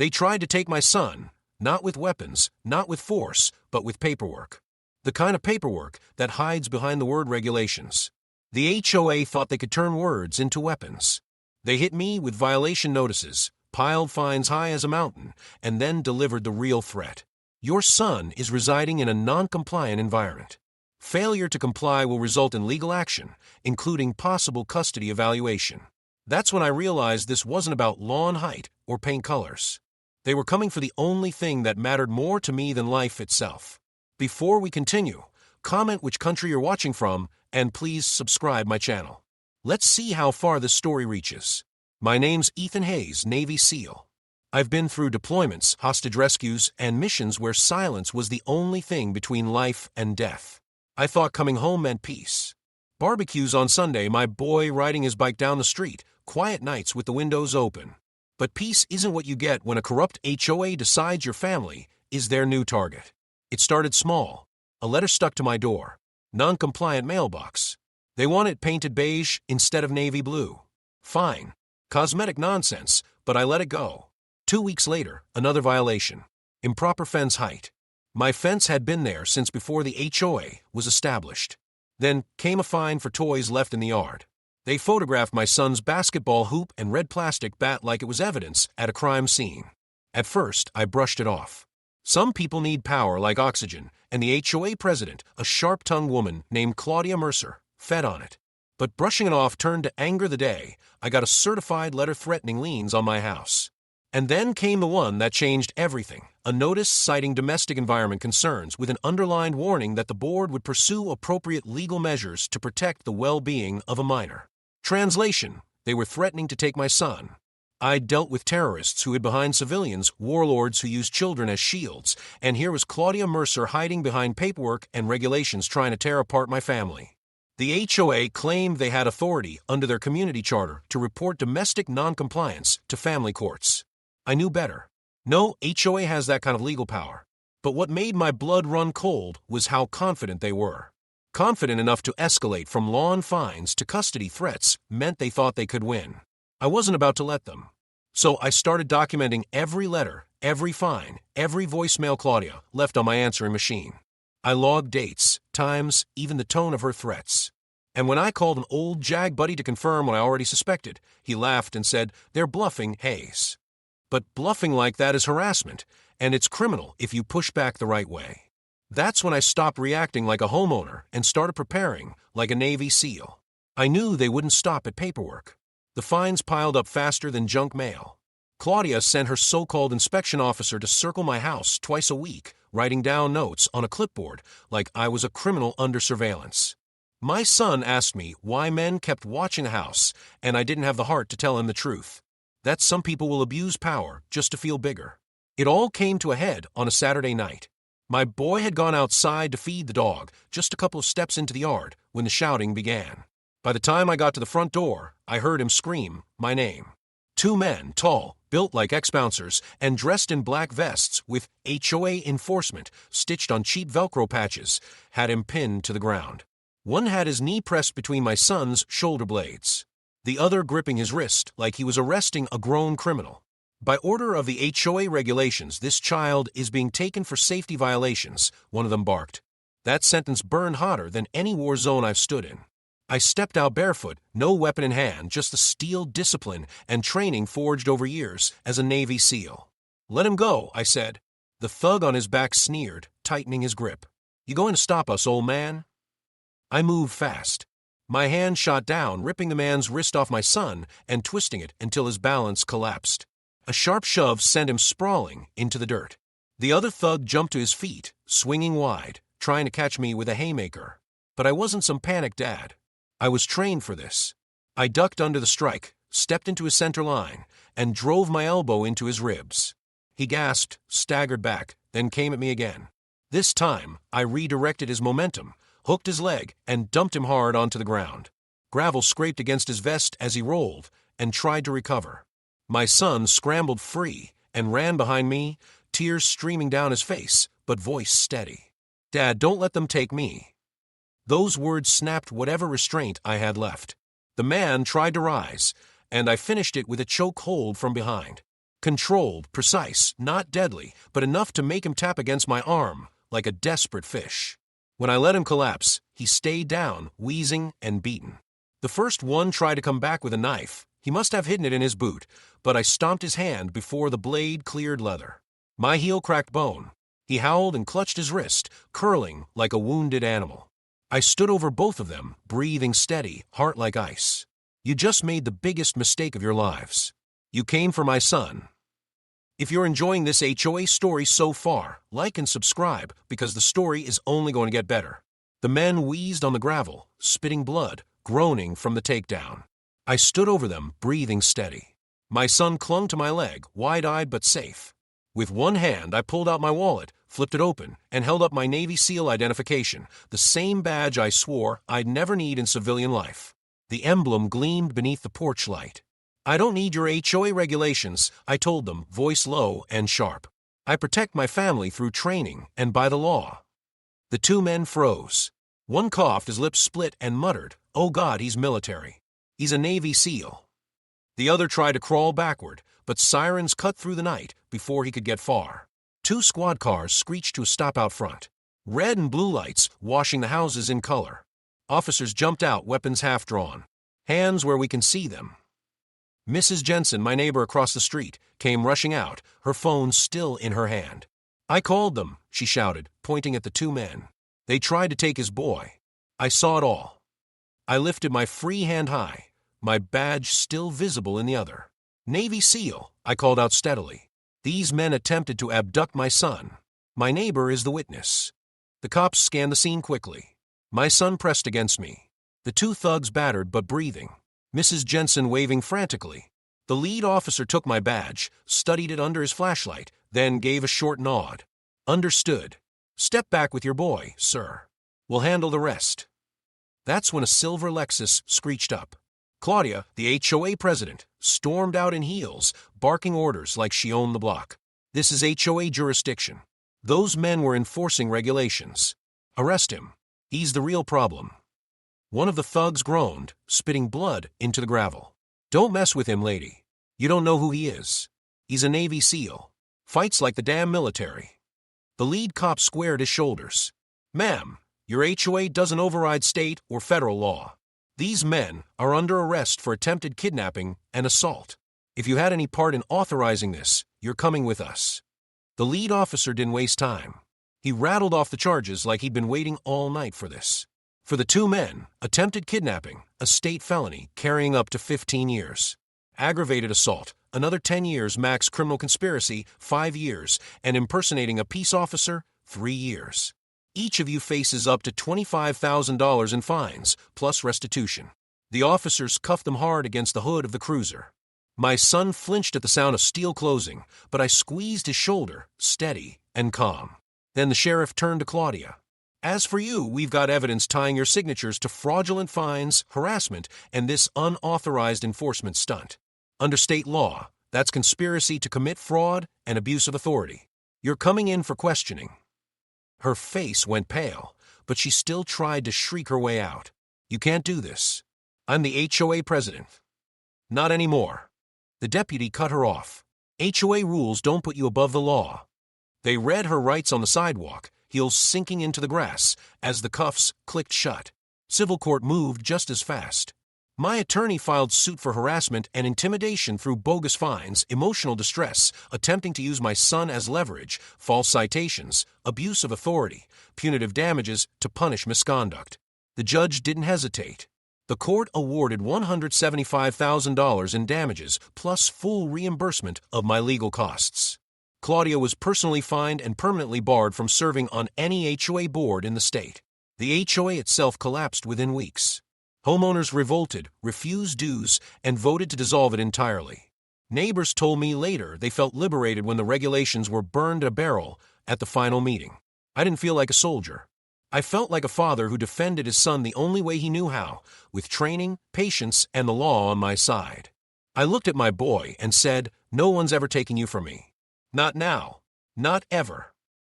They tried to take my son, not with weapons, not with force, but with paperwork. The kind of paperwork that hides behind the word regulations. The HOA thought they could turn words into weapons. They hit me with violation notices, piled fines high as a mountain, and then delivered the real threat. Your son is residing in a non-compliant environment. Failure to comply will result in legal action, including possible custody evaluation. That's when I realized this wasn't about lawn height or paint colors. They were coming for the only thing that mattered more to me than life itself. Before we continue, comment which country you're watching from, and please subscribe my channel. Let's see how far this story reaches. My name's Ethan Hayes, Navy SEAL. I've been through deployments, hostage rescues, and missions where silence was the only thing between life and death. I thought coming home meant peace. Barbecues on Sunday, my boy riding his bike down the street, quiet nights with the windows open. But peace isn't what you get when a corrupt HOA decides your family is their new target. It started small. A letter stuck to my door. Non-compliant mailbox. They want it painted beige instead of navy blue. Fine. Cosmetic nonsense, but I let it go. 2 weeks later, another violation. Improper fence height. My fence had been there since before the HOA was established. Then came a fine for toys left in the yard. They photographed my son's basketball hoop and red plastic bat like it was evidence at a crime scene. At first, I brushed it off. Some people need power like oxygen, and the HOA president, a sharp-tongued woman named Claudia Mercer, fed on it. But brushing it off turned to anger the day I got a certified letter threatening liens on my house. And then came the one that changed everything, a notice citing domestic environment concerns with an underlined warning that the board would pursue appropriate legal measures to protect the well-being of a minor. Translation: they were threatening to take my son. I dealt with terrorists who hid behind civilians, warlords who used children as shields, and here was Claudia Mercer hiding behind paperwork and regulations trying to tear apart my family. The HOA claimed they had authority under their community charter to report domestic noncompliance to family courts. I knew better. No HOA has that kind of legal power. But what made my blood run cold was how confident they were. Confident enough to escalate from lawn fines to custody threats meant they thought they could win. I wasn't about to let them. So I started documenting every letter, every fine, every voicemail Claudia left on my answering machine. I logged dates, times, even the tone of her threats. And when I called an old JAG buddy to confirm what I already suspected, he laughed and said, "They're bluffing, Hayes." But bluffing like that is harassment, and it's criminal if you push back the right way. That's when I stopped reacting like a homeowner and started preparing like a Navy SEAL. I knew they wouldn't stop at paperwork. The fines piled up faster than junk mail. Claudia sent her so-called inspection officer to circle my house twice a week, writing down notes on a clipboard like I was a criminal under surveillance. My son asked me why men kept watching the house, and I didn't have the heart to tell him the truth. That some people will abuse power just to feel bigger. It all came to a head on a Saturday night. My boy had gone outside to feed the dog, just a couple of steps into the yard, when the shouting began. By the time I got to the front door, I heard him scream my name. 2 men, tall, built like ex-bouncers, and dressed in black vests with HOA enforcement stitched on cheap Velcro patches, had him pinned to the ground. One had his knee pressed between my son's shoulder blades, the other gripping his wrist like he was arresting a grown criminal. By order of the HOA regulations, this child is being taken for safety violations, one of them barked. That sentence burned hotter than any war zone I've stood in. I stepped out barefoot, no weapon in hand, just the steel discipline and training forged over years as a Navy SEAL. "Let him go," I said. The thug on his back sneered, tightening his grip. "You going to stop us, old man?" I moved fast. My hand shot down, ripping the man's wrist off my son and twisting it until his balance collapsed. A sharp shove sent him sprawling into the dirt. The other thug jumped to his feet, swinging wide, trying to catch me with a haymaker. But I wasn't some panicked dad. I was trained for this. I ducked under the strike, stepped into his center line, and drove my elbow into his ribs. He gasped, staggered back, then came at me again. This time, I redirected his momentum, hooked his leg, and dumped him hard onto the ground. Gravel scraped against his vest as he rolled and tried to recover. My son scrambled free and ran behind me, tears streaming down his face, but voice steady. "Dad, don't let them take me." Those words snapped whatever restraint I had left. The man tried to rise, and I finished it with a choke hold from behind. Controlled, precise, not deadly, but enough to make him tap against my arm, like a desperate fish. When I let him collapse, he stayed down, wheezing and beaten. The first one tried to come back with a knife. He must have hidden it in his boot, but I stomped his hand before the blade cleared leather. My heel cracked bone. He howled and clutched his wrist, curling like a wounded animal. I stood over both of them, breathing steady, heart like ice. You just made the biggest mistake of your lives. You came for my son. If you're enjoying this HOA story so far, like and subscribe because the story is only going to get better. The men wheezed on the gravel, spitting blood, groaning from the takedown. I stood over them, breathing steady. My son clung to my leg, wide-eyed but safe. With one hand, I pulled out my wallet, flipped it open, and held up my Navy SEAL identification, the same badge I swore I'd never need in civilian life. The emblem gleamed beneath the porch light. I don't need your HOA regulations, I told them, voice low and sharp. I protect my family through training and by the law. The two men froze. One coughed, his lips split, and muttered, "Oh God, he's military. He's a Navy SEAL." The other tried to crawl backward, but sirens cut through the night before he could get far. Two squad cars screeched to a stop out front. Red and blue lights washing the houses in color. Officers jumped out, weapons half drawn. Hands where we can see them. Mrs. Jensen, my neighbor across the street, came rushing out, her phone still in her hand. "I called them," she shouted, pointing at the two men. "They tried to take his boy. I saw it all." I lifted my free hand high, my badge still visible in the other. "Navy SEAL," I called out steadily. "These men attempted to abduct my son. My neighbor is the witness." The cops scanned the scene quickly. My son pressed against me. The two thugs battered but breathing. Mrs. Jensen waving frantically. The lead officer took my badge, studied it under his flashlight, then gave a short nod. "Understood. Step back with your boy, sir. We'll handle the rest." That's when a silver Lexus screeched up. Claudia, the HOA president, stormed out in heels, barking orders like she owned the block. "This is HOA jurisdiction. Those men were enforcing regulations. Arrest him. He's the real problem." One of the thugs groaned, spitting blood into the gravel. "Don't mess with him, lady. You don't know who he is. He's a Navy SEAL. Fights like the damn military." The lead cop squared his shoulders. "Ma'am, your HOA doesn't override state or federal law. These men are under arrest for attempted kidnapping and assault. If you had any part in authorizing this, you're coming with us." The lead officer didn't waste time. He rattled off the charges like he'd been waiting all night for this. For the two men, attempted kidnapping, a state felony carrying up to 15 years. Aggravated assault, another 10 years max criminal conspiracy, 5 years, and impersonating a peace officer, 3 years. Each of you faces up to $25,000 in fines, plus restitution. The officers cuffed them hard against the hood of the cruiser. My son flinched at the sound of steel closing, but I squeezed his shoulder, steady and calm. Then the sheriff turned to Claudia. "As for you, we've got evidence tying your signatures to fraudulent fines, harassment, and this unauthorized enforcement stunt. Under state law, that's conspiracy to commit fraud and abuse of authority. You're coming in for questioning." Her face went pale, but she still tried to shriek her way out. "You can't do this. I'm the HOA president." "Not anymore." The deputy cut her off. "HOA rules don't put you above the law." They read her rights on the sidewalk, heels sinking into the grass, as the cuffs clicked shut. Civil court moved just as fast. My attorney filed suit for harassment and intimidation through bogus fines, emotional distress, attempting to use my son as leverage, false citations, abuse of authority, punitive damages to punish misconduct. The judge didn't hesitate. The court awarded $175,000 in damages, plus full reimbursement of my legal costs. Claudia was personally fined and permanently barred from serving on any HOA board in the state. The HOA itself collapsed within weeks. Homeowners revolted, refused dues, and voted to dissolve it entirely. Neighbors told me later they felt liberated when the regulations were burned at a barrel at the final meeting. I didn't feel like a soldier. I felt like a father who defended his son the only way he knew how, with training, patience, and the law on my side. I looked at my boy and said, "No one's ever taking you from me. Not now. Not ever."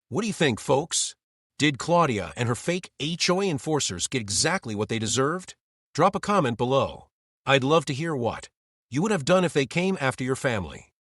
What do you think, folks? Did Claudia and her fake HOA enforcers get exactly what they deserved? Drop a comment below. I'd love to hear what you would have done if they came after your family.